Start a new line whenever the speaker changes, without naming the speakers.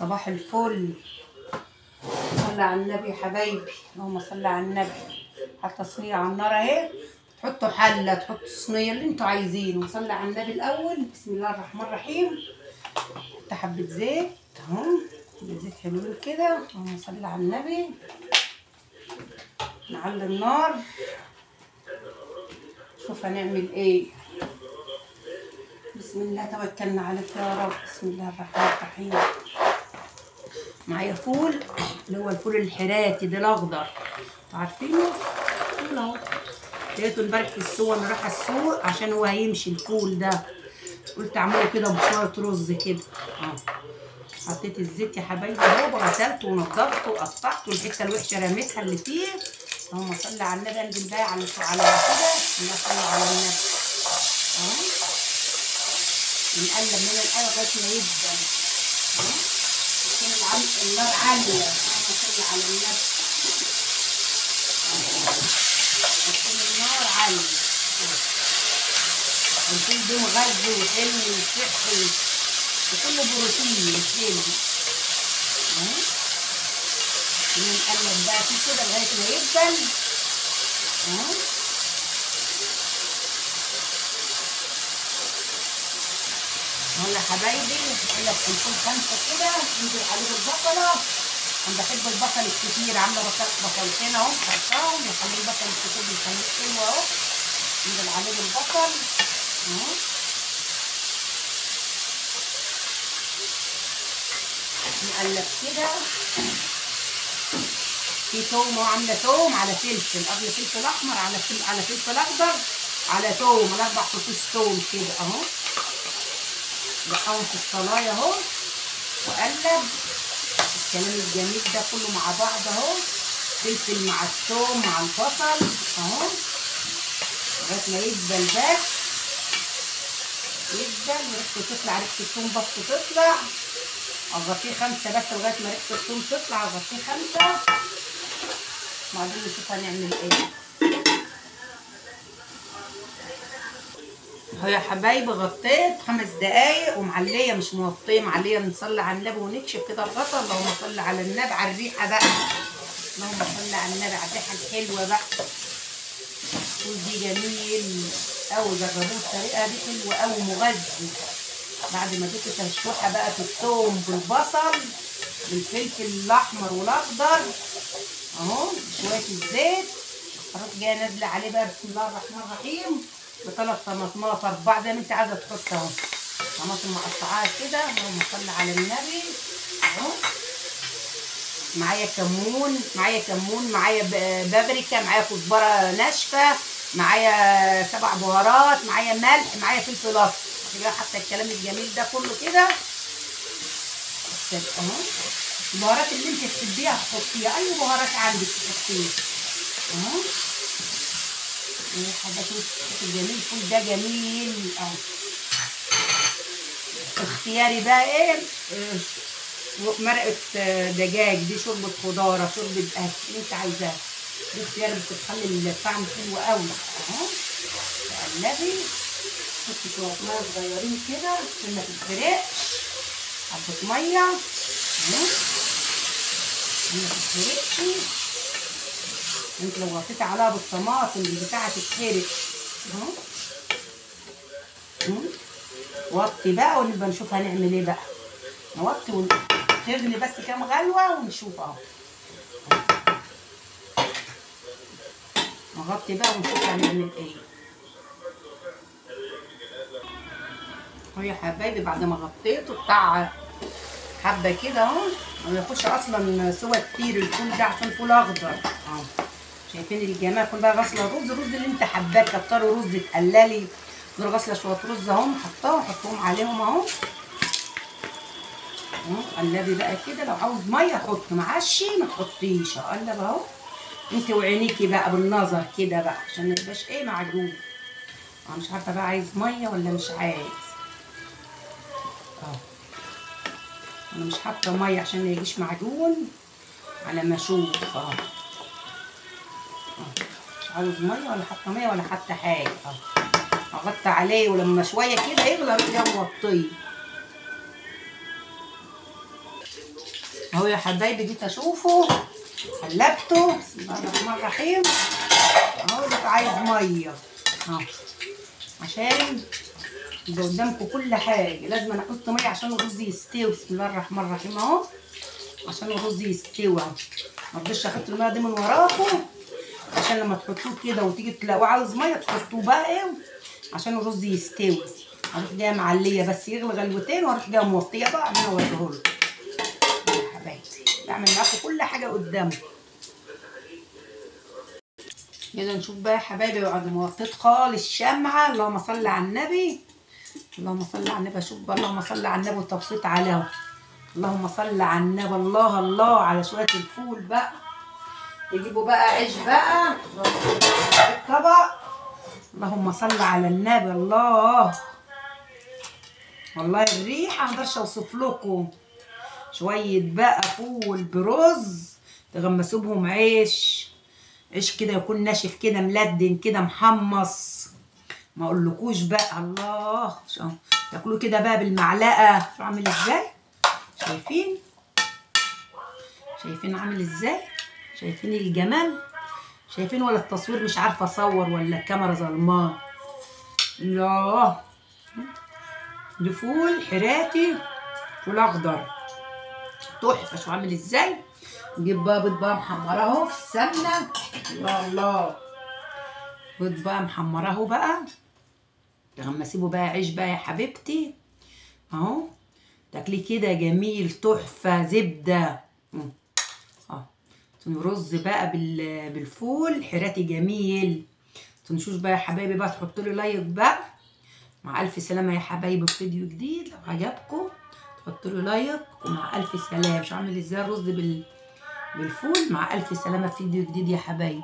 صباح الفل. صلي على النبي يا حبايبي، اللهم صل على النبي. حاطه صينيه على النار اهي، تحطوا حله، تحطوا الصينيه اللي انتوا عايزينه. نصلي على النبي الاول. بسم الله الرحمن الرحيم. حط حبه زيت اهو، حبه زيت حلوين كده. اللهم صل على النبي. نعلي النار، شوف هنعمل ايه. بسم الله توكلنا عليك يا رب. بسم الله الرحمن الرحيم. معايا فول، اللي هو الفول الحراتي ده الاخضر، عارفينه؟ فول اهو، لقيته امبارح في السوق. انا رايحه السوق عشان هو هيمشي الفول ده، قلت اعمله كده بشويه رز كده اهو. حطيت الزيت يا حبايبي اهو، وغسلته ونضفته وقطعته، الحته الوحشه رميتها اللي فيه. اللهم صل على النبي. انزل بقى على كده، اللهم صل على النبي اهو. نقلب من القلب لغايه ما يبدا اهو، يكون النار عاليه. اللهم صل على النبي، تكون النار عاليه. الفول ده مغذي وحلو وصحي وكله بروتين حلو اهو. نقلب بقى فيه كده لغايه ما يدبل اهو. اهو يا حبايبي، نقلب فلفل 5 كده، ننزل عليه البصله. انا بحب البصل الكتير، عامله بصلتين اهو حطاهم، يخلي البصل الكتير بيخليه حلو اهو. ننزل عليه البصل اهو. نقلب كده. في توم اهو، عامله توم على فلفل، قبل فلفل احمر على فلفل اخضر على توم، على 4 فصوص توم كده اهو. بقاهم في الصلايه اهو، واقلب الكلام الجميل ده كله مع بعض اهو. فلفل مع الثوم مع البصل اهو، لغايه ما يدبل بس، يدبل وريحته تطلع، ريحه الثوم بس تطلع. اغطيه 5 بس لغايه ما ريحه الثوم تطلع، اغطيه 5 وبعدين نشوف هنعمل ايه. اهو يا حبايبي، غطيت 5 دقايق ومعليه، مش موطيه، معليه. نصلي على النبي ونكشف كده الغطا. اللهم صل على النبي، على الريحه بقى. اللهم صل على النبي، على الريحه الحلوه بقى. الفول دي جميل قوي، جربوه الطريقه دي، حلوه قوي مغذي. بعد ما اديته تشويحه بقى في الثوم بالبصل بالفلفل الاحمر والاخضر اهو، شويه الزيت، خلاص جايه نازله عليه بقى. بسم الله الرحمن الرحيم. ب3 طماطمات 4 زي ما انت عايزه تحط اهو. طماطم مقطعاها كده. اللهم صل على النبي اهو. معايا كمون، معايا بابريكا، معايا كزبره ناشفه، معايا 7 بهارات، معايا ملح، معايا فلفل اصفر. كده حتى الكلام الجميل ده كله كده اهو. البهارات اللي انت تحبيها تحطيها، اي بهارات عندك تحطيها اهو. حاجات جميل. الفول ده جميل اهو. اختياري بقى ايه؟ مرقه دجاج، دي شوربه خضار، شوربه اكل اللي انت عايزاه، دي اختياري، بس بتخلي الطعم حلو قوي اهو. تقلبي، حطي شويه ميه صغيرين كده عشان ما تتحرقش، حبه ميه اهو عشان ما تتحرقش. انت لو غطيتي عليها بالطماطم البتاعه تتحرق اهو. وطي بقى ونبقى نشوف هنعمل ايه بقى. نوطي ونغلي بس كام غلوه ونشوف اهو. نغطي بقى ونشوف هنعمل ايه اهو يا حبايبي. بعد ما غطيته بتاع حبه كده اهو، ما بياخدش اصلا سوا كتير الفول ده عشان فول اخضر اهو. شايفين الجمال؟ كل بقى غسله الرز اللي انت حباه، كتري رز، تقللي. دول غسله شويه رز اهم، حطهم عليهم اهو. قلبي بقى كده، لو عاوز ميه حط، معشي ما تحطيش. اقلب اهو انت وعينيكي بقى بالنظر كده بقى، عشان ما يبقاش ايه معجون. انا مش عارفه بقى عايز ميه ولا مش عايز اهو. انا مش حاطه ميه عشان ما يجيش معجون على ما اشوف اهو. مش عاوز ميه ولا حاطه ميه ولا حاطه حاجه اهو. اغطي عليه ولما شويه كده يغلى اروح جايه موطيه. اهو يا حبايبي جيت اشوفه قلبته. بسم الله الرحمن الرحيم. اهو ده عايز ميه اهو عشان يبقى قدامكم كل حاجه. لازم انا احط ميه عشان الرز يستوي. بسم الله الرحمن الرحيم اهو عشان الرز يستوي اهو. ما رضيتش احط الميه دي من وراكم عشان لما تحطوه كده وتيجي تلاقوه عاوز ميه تحطوه بقى ايه عشان الرز يستوي. هروح جايه معليه بس يغلي غلوتين واروح جايه موطيه بقى عشان اوريهولكم يا حبايبي. بعمل معاكم كل حاجه قدامكم. يلا نشوف بقى يا حبايبي بعد ما وطيت خالص الشمعه. اللهم صل على النبي. اللهم صل على النبي. اشوف بقى اللهم صل على النبي وطفيت عليهم. اللهم صل على النبي. الله الله على شويه الفول بقى. يجيبوا بقى عيش بقى الطبق. اللهم صل على النبي. الله والله الريحه ما اقدرش اوصف لكم. شويه بقى فول برز تغمسوا بهم عيش كده يكون ناشف كده ملدن كده محمص. ما اقولكوش بقى. الله تاكلوه كده بقى بالمعلقه. عامل ازاي؟ شايفين عامل ازاي؟ شايفين الجمال؟ شايفين ولا التصوير مش عارفه اصور ولا الكاميرا ظلماه؟ الله ده فول حراتي فول اخضر تحفه. شو عامل ازاي؟ نجيب بقى بيض بقى محمره اهو في السمنه. الله الله بيض بقى محمره اهو بقى. تغمسيه بقى عيش بقى يا حبيبتي اهو تاكليه كده جميل تحفه زبده رز بقى بالفول حراتي جميل. متنسوش بقى يا حبايبي بقى تحطوا لي لايك بقى. مع الف سلامه يا حبايبي في فيديو جديد. لو عجبكم تحطوا لي لايك ومع الف سلامه. مش عامل ازاي الرز بالفول. مع الف سلامه في فيديو جديد يا حبايبي.